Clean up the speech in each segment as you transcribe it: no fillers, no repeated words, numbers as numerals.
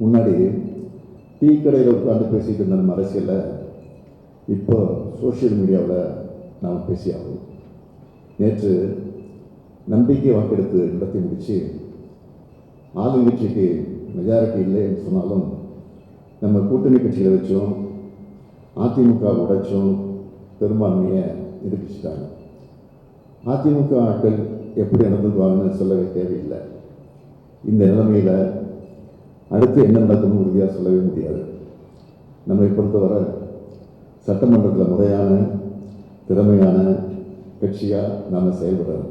முன்னாடி டீ கடையில் உட்காந்து பேசிகிட்டு இருந்த நம்ம அரசியலில் இப்போ சோஷியல் மீடியாவில் நாம் பேசியாகும். நேற்று நம்பிக்கை வாக்கெடுப்பு நடத்தி முடித்து ஆளுங்கட்சிக்கு மெஜாரிட்டி இல்லைன்னு சொன்னாலும் நம்ம கூட்டணி கட்சிகளை வச்சும் அதிமுக உடைச்சும் பெரும்பான்மையை நிரூபிச்சிட்டாங்க. அதிமுக ஆட்கள் எப்படி நடந்துக்குவாங்கன்னு சொல்லவே தேவையில்லை. இந்த நிலைமையில் அடுத்து என்ன நடக்கும்னு உறுதியாக சொல்லவே முடியாது. நம்மை பொறுத்தவரை சட்டமன்றத்தில் முறையான திறமையான கட்சியாக நாம் செயல்படுறோம்.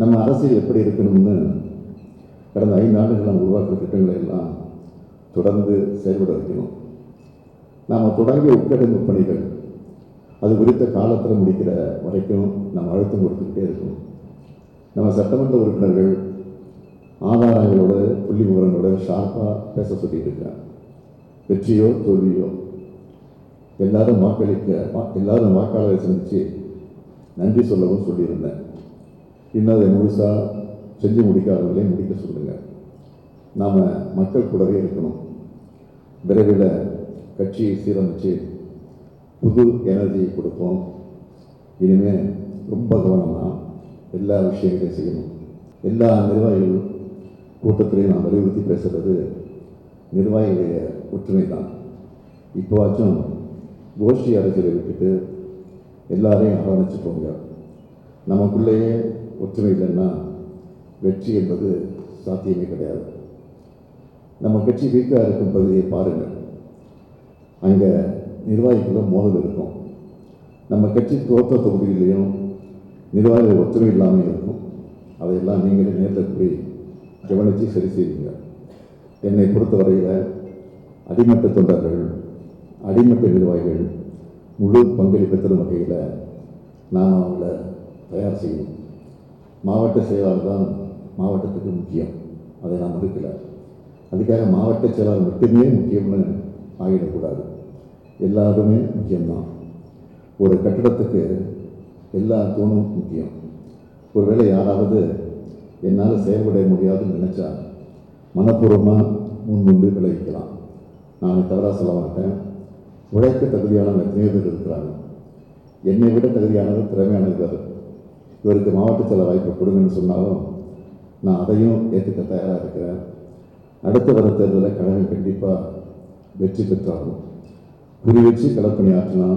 நம்ம அரசியல் எப்படி இருக்கணும்னு கடந்த 5 ஆண்டுகள் நாம் உருவாக்குற திட்டங்களை எல்லாம் தொடர்ந்து செயல்பட வைக்கணும். நாம் தொடங்கிய உட்கட்டமைப்பு பணிகள் அது குறித்த காலத்தில் முடிக்கிற வரைக்கும் நம்ம அழுத்தம் கொடுத்துக்கிட்டே இருக்கணும். நம்ம சட்டமன்ற உறுப்பினர்கள் ஆதாரங்களோட புள்ளி விவரங்களோட ஷார்ப்பாக பேச சொல்லிட்டு இருக்கிறேன். வெற்றியோ தோல்வியோ எல்லாரும் வாக்காளரை சந்தித்து நன்றி சொல்லவும் சொல்லியிருந்தேன். இன்னும் அதை முழுசாக செஞ்சு முடிக்காதவர்களே முடிக்க சொல்லுங்கள். நாம் மக்கள் கூடவே இருக்கணும். விரைவில் கட்சியை சீரமைச்சு புது எனர்ஜியை கொடுப்போம். இனிமேல் ரொம்ப கவனமாக எல்லா விஷயங்களையும் செய்யணும். எல்லா நிர்வாகிகள் கூட்டத்திலையும் நான் வலியுறுத்தி பேசுகிறது நிர்வாகிகளுடைய ஒற்றுமை தான். இப்போவாச்சும் கோஷ்டி அரசியலை விட்டுட்டு எல்லாரையும் அரவணைச்சு போங்க. நமக்குள்ளேயே ஒற்றுமை இல்லைன்னா வெற்றி என்பது சாத்தியமே கிடையாது. நம்ம கட்சி வீக்காக இருக்கும் பகுதியை பாருங்கள். அங்கே நிர்வாகிகளும் மோதல் இருக்கும். நம்ம கட்சி தோற்ற தொகுதியிலையும் நிர்வாகிகள் ஒற்றுமை இல்லாமல் இருக்கும். அதையெல்லாம் நீங்களே நேரில் போய் கவனித்து சரி செய்வீங்க. என்னை பொறுத்தவரையில் அடிமட்ட தொண்டர்கள் அடிமட்ட நிர்வாகிகள் முழு பங்களிப்பு தரும் வகையில் நாம் அவங்கள தயார் செய்யணும். மாவட்ட செயலாளர் தான் மாவட்டத்துக்கு முக்கியம், அதை நான் மறுக்கலை. அதுக்காக மாவட்ட செயலாளர் மட்டுமே முக்கியம்னு ஆகிடக்கூடாது. எல்லாருமே முக்கியம்தான். ஒரு கட்டிடத்துக்கு எல்லா தூணும் முக்கியம். ஒருவேளை யாராவது என்னால் செயல்பட முடியாதுன்னு நினச்சா மனப்பூர்வமாக முன்வந்து விளைவிக்கலாம். நான் தவறாக சொல்ல மாட்டேன். உழைக்க தகுதியான எத்தனையோ பேர் இருக்கிறாங்க. என்னை விட திறமையானவர் இவருக்கு மாவட்ட செயலர் வாய்ப்பு கொடுங்கன்னு சொன்னாலும் நான் அதையும் ஏற்றுக்க தயாராக இருக்கிறேன். அடுத்த வர தேர்தலில் கழகம் கண்டிப்பாக வெற்றி பெற்றாகும். குறி வச்சு களப்பணியாற்றினா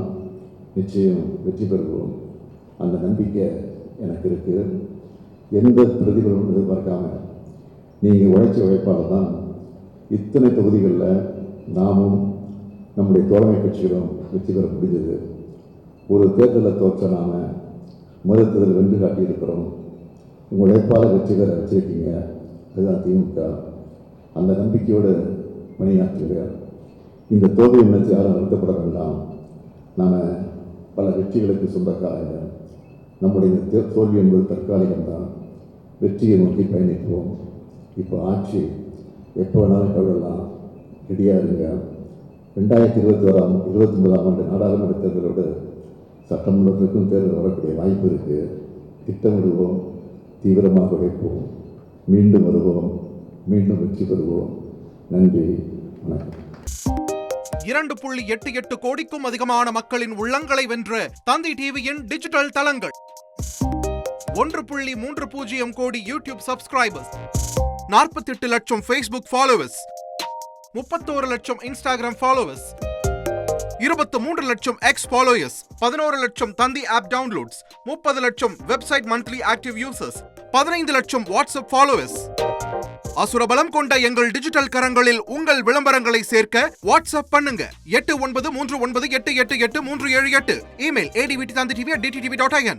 நிச்சயம் வெற்றி பெறுவோம். அந்த நம்பிக்கை எனக்கு இருக்குது. எந்த பிரதிபலனும் எதிர்பார்க்காம நீங்கள் உழைப்பாளர் தான் இத்தனை தொகுதிகளில் நாமும் நம்முடைய தோழமை கட்சிகளும் வெற்றி பெற முடிஞ்சது. ஒரு தேர்தலில் தோற்ற நாம் முதல் தேர்தல் வென்று காட்டியிருக்கிறோம். உங்கள் உழைப்பாளர் வெற்றி பெற வச்சிருக்கீங்க. அதுதான் திமுக. அந்த நம்பிக்கையோடு பணியாற்றுங்க. இந்த தோல்வி உணர்ச்சி யாரும் வருத்தப்பட வேண்டாம். நாம் பல வெற்றிகளுக்கு சொந்தக்காரங்க. நம்முடைய இந்த தோல்வி என்பது தற்காலிகம்தான். வெற்றியை நோக்கி பயணிப்போம். இப்போ ஆட்சி எப்போ வேணாலும் கவிழலாம். ரெடியாக இருங்க. 2029 ஆண்டு நாடாளுமன்ற தேர்தலோடு சட்டமன்றத்திற்கும் தேர்தல் வரக்கூடிய வாய்ப்பு இருக்குது. திட்டமிடுவோம், தீவிரமாக உழைப்போம், மீண்டும் வருவோம், மீண்டும் வெற்றி பெறுவோம். நன்றி, வணக்கம். 2.88 கோடிக்கும் அதிகமான மக்களின் உள்ளங்களை வென்ற தந்தி டிவியின் டிஜிட்டல் தளங்கள். 1.30 கோடி யூடியூப் சப்ஸ்கிரைபர்ஸ், 48 லட்சம் ஃபேஸ்புக் ஃபாலோவர்ஸ், 31 லட்சம் இன்ஸ்டாகிராம் ஃபாலோவர்ஸ், 23 லட்சம் எக்ஸ் ஃபாலோயர்ஸ், 11 லட்சம் தந்தி ஆப் டவுன்லோட்ஸ், 30 லட்சம் வெப்சைட் மந்த்லி ஆக்டிவ் யூசர்ஸ், 15 லட்சம் வாட்ஸ்அப் ஃபாலோவர்ஸ். அசுரபலம் கொண்ட எங்கள் டிஜிட்டல் கரங்களில் உங்கள் விளம்பரங்களை சேர்க்க வாட்ஸ்அப் பண்ணுங்க. 8939888838. Email advtanditv@dttv.in.